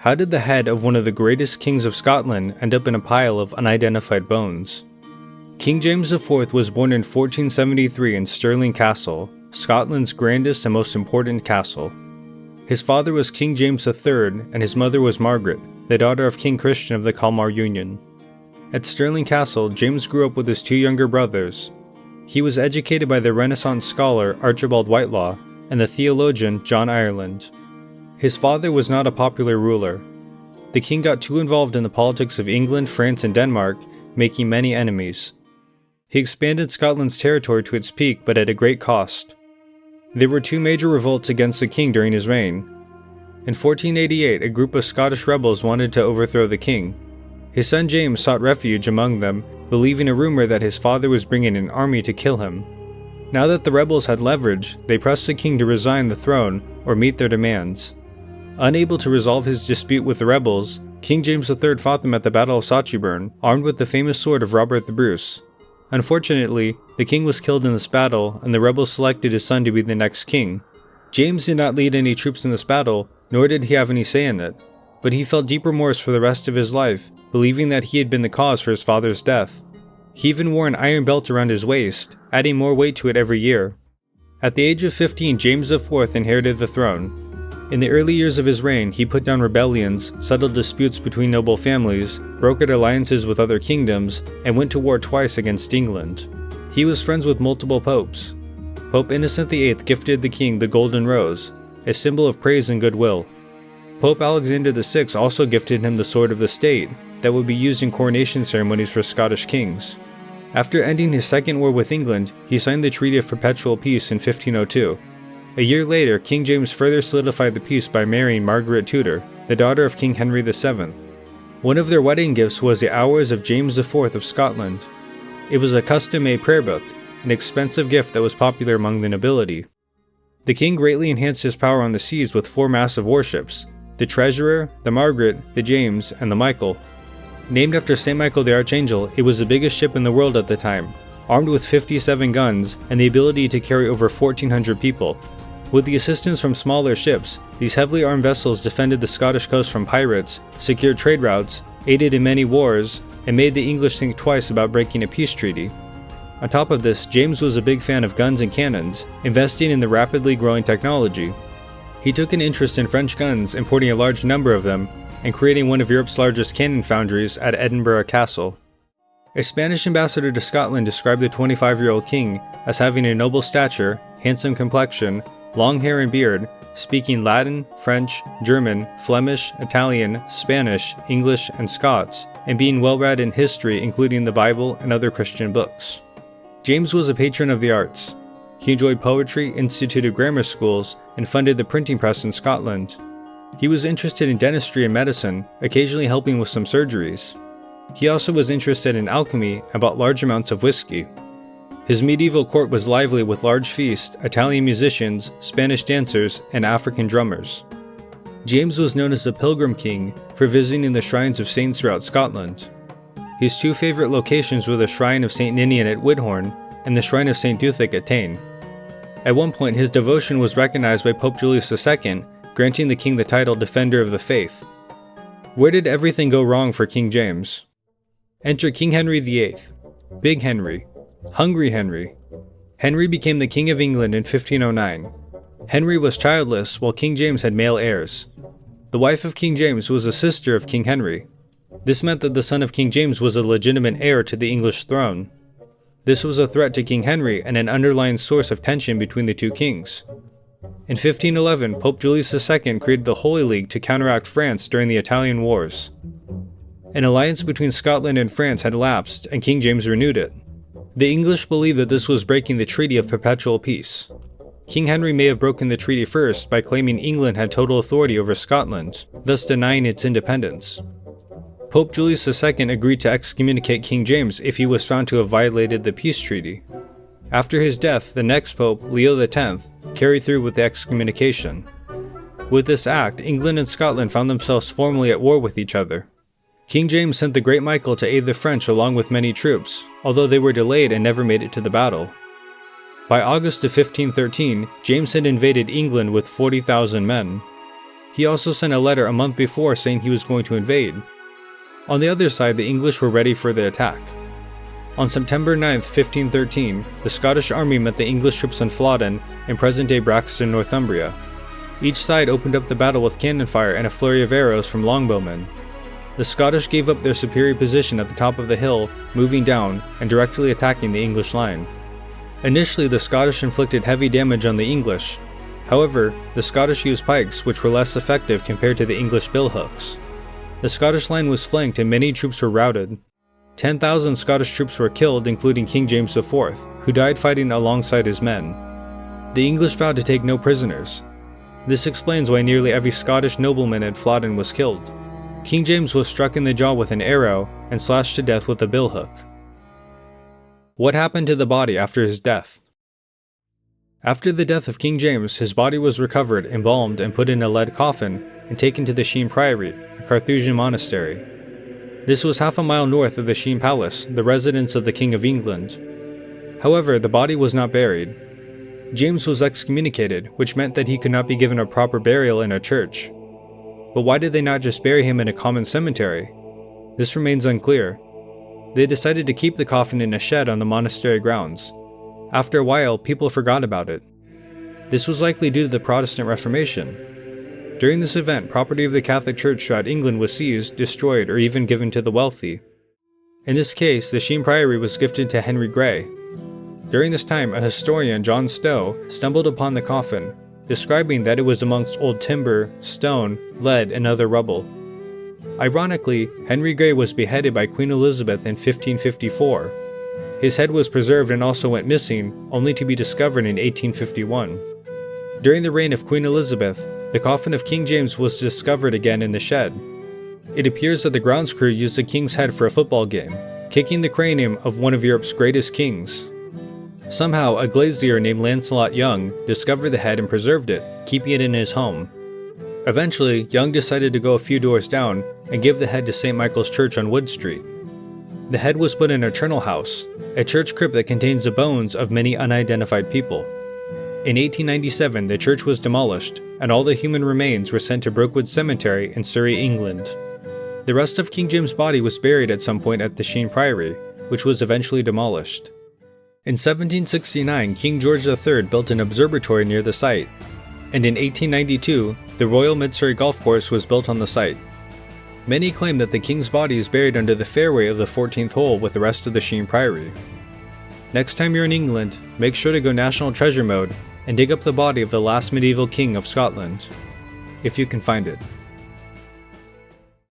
How did the head of one of the greatest kings of Scotland end up in a pile of unidentified bones? King James IV was born in 1473 in Stirling Castle, Scotland's grandest and most important castle. His father was King James III and his mother was Margaret, the daughter of King Christian of the Kalmar Union. At Stirling Castle, James grew up with his two younger brothers. He was educated by the Renaissance scholar Archibald Whitelaw and the theologian John Ireland. His father was not a popular ruler. The king got too involved in the politics of England, France, and Denmark, making many enemies. He expanded Scotland's territory to its peak, but at a great cost. There were two major revolts against the king during his reign. In 1488, a group of Scottish rebels wanted to overthrow the king. His son James sought refuge among them, believing a rumor that his father was bringing an army to kill him. Now that the rebels had leverage, they pressed the king to resign the throne or meet their demands. Unable to resolve his dispute with the rebels, King James III fought them at the Battle of Sauchiburn, armed with the famous sword of Robert the Bruce. Unfortunately, the king was killed in this battle, and the rebels selected his son to be the next king. James did not lead any troops in this battle, nor did he have any say in it, but he felt deep remorse for the rest of his life, believing that he had been the cause for his father's death. He even wore an iron belt around his waist, adding more weight to it every year. At the age of 15, James IV inherited the throne. In the early years of his reign, he put down rebellions, settled disputes between noble families, brokered alliances with other kingdoms, and went to war twice against England. He was friends with multiple popes. Pope Innocent VIII gifted the king the Golden Rose, a symbol of praise and goodwill. Pope Alexander VI also gifted him the Sword of the State that would be used in coronation ceremonies for Scottish kings. After ending his second war with England, he signed the Treaty of Perpetual Peace in 1502. A year later, King James further solidified the peace by marrying Margaret Tudor, the daughter of King Henry VII. One of their wedding gifts was the Hours of James IV of Scotland. It was a custom-made prayer book, an expensive gift that was popular among the nobility. The king greatly enhanced his power on the seas with 4 massive warships: the Treasurer, the Margaret, the James, and the Michael. Named after St. Michael the Archangel, it was the biggest ship in the world at the time, armed with 57 guns and the ability to carry over 1,400 people. With the assistance from smaller ships, these heavily armed vessels defended the Scottish coast from pirates, secured trade routes, aided in many wars, and made the English think twice about breaking a peace treaty. On top of this, James was a big fan of guns and cannons, investing in the rapidly growing technology. He took an interest in French guns, importing a large number of them, and creating one of Europe's largest cannon foundries at Edinburgh Castle. A Spanish ambassador to Scotland described the 25-year-old king as having a noble stature, handsome complexion, long hair and beard, speaking Latin, French, German, Flemish, Italian, Spanish, English, and Scots, and being well-read in history including the Bible and other Christian books. James was a patron of the arts. He enjoyed poetry, instituted grammar schools, and funded the printing press in Scotland. He was interested in dentistry and medicine, occasionally helping with some surgeries. He also was interested in alchemy and bought large amounts of whiskey. His medieval court was lively with large feasts, Italian musicians, Spanish dancers, and African drummers. James was known as the Pilgrim King for visiting the shrines of saints throughout Scotland. His 2 favorite locations were the Shrine of St. Ninian at Whithorn and the Shrine of St. Duthic at Tain. At one point, his devotion was recognized by Pope Julius II, granting the king the title Defender of the Faith. Where did everything go wrong for King James? Enter King Henry VIII, Big Henry, Hungry Henry. Henry became the King of England in 1509. Henry was childless, while King James had male heirs. The wife of King James was a sister of King Henry. This meant that the son of King James was a legitimate heir to the English throne. This was a threat to King Henry and an underlying source of tension between the two kings. In 1511, Pope Julius II created the Holy League to counteract France during the Italian Wars. An alliance between Scotland and France had lapsed, and King James renewed it. The English believed that this was breaking the Treaty of Perpetual Peace. King Henry may have broken the treaty first by claiming England had total authority over Scotland, thus denying its independence. Pope Julius II agreed to excommunicate King James if he was found to have violated the peace treaty. After his death, the next pope, Leo X, carried through with the excommunication. With this act, England and Scotland found themselves formally at war with each other. King James sent the Great Michael to aid the French along with many troops, although they were delayed and never made it to the battle. By August of 1513, James had invaded England with 40,000 men. He also sent a letter a month before saying he was going to invade. On the other side, the English were ready for the attack. On September 9, 1513, the Scottish army met the English troops on Flodden in present-day Braxton, Northumbria. Each side opened up the battle with cannon fire and a flurry of arrows from longbowmen. The Scottish gave up their superior position at the top of the hill, moving down and directly attacking the English line. Initially, the Scottish inflicted heavy damage on the English. However, the Scottish used pikes, which were less effective compared to the English billhooks. The Scottish line was flanked and many troops were routed. 10,000 Scottish troops were killed, including King James IV, who died fighting alongside his men. The English vowed to take no prisoners. This explains why nearly every Scottish nobleman at Flodden was killed. King James was struck in the jaw with an arrow and slashed to death with a billhook. What happened to the body after his death? After the death of King James, his body was recovered, embalmed, and put in a lead coffin and taken to the Sheen Priory, a Carthusian monastery. This was half a mile north of the Sheen Palace, the residence of the King of England. However, the body was not buried. James was excommunicated, which meant that he could not be given a proper burial in a church. But why did they not just bury him in a common cemetery? This remains unclear. They decided to keep the coffin in a shed on the monastery grounds. After a while, people forgot about it. This was likely due to the Protestant Reformation. During this event, property of the Catholic Church throughout England was seized, destroyed, or even given to the wealthy. In this case, the Sheen Priory was gifted to Henry Grey. During this time, a historian, John Stowe, stumbled upon the coffin, describing that it was amongst old timber, stone, lead, and other rubble. Ironically, Henry Grey was beheaded by Queen Elizabeth in 1554. His head was preserved and also went missing, only to be discovered in 1851. During the reign of Queen Elizabeth, the coffin of King James was discovered again in the shed. It appears that the grounds crew used the king's head for a football game, kicking the cranium of one of Europe's greatest kings. Somehow, a glazier named Lancelot Young discovered the head and preserved it, keeping it in his home. Eventually, Young decided to go a few doors down and give the head to St. Michael's Church on Wood Street. The head was put in a charnel house, a church crypt that contains the bones of many unidentified people. In 1897, the church was demolished, and all the human remains were sent to Brookwood Cemetery in Surrey, England. The rest of King James' body was buried at some point at the Sheen Priory, which was eventually demolished. In 1769, King George III built an observatory near the site, and in 1892, the Royal Mid-Surrey Golf Course was built on the site. Many claim that the king's body is buried under the fairway of the 14th hole with the rest of the Sheen Priory. Next time you're in England, make sure to go National Treasure mode and dig up the body of the last medieval king of Scotland, if you can find it.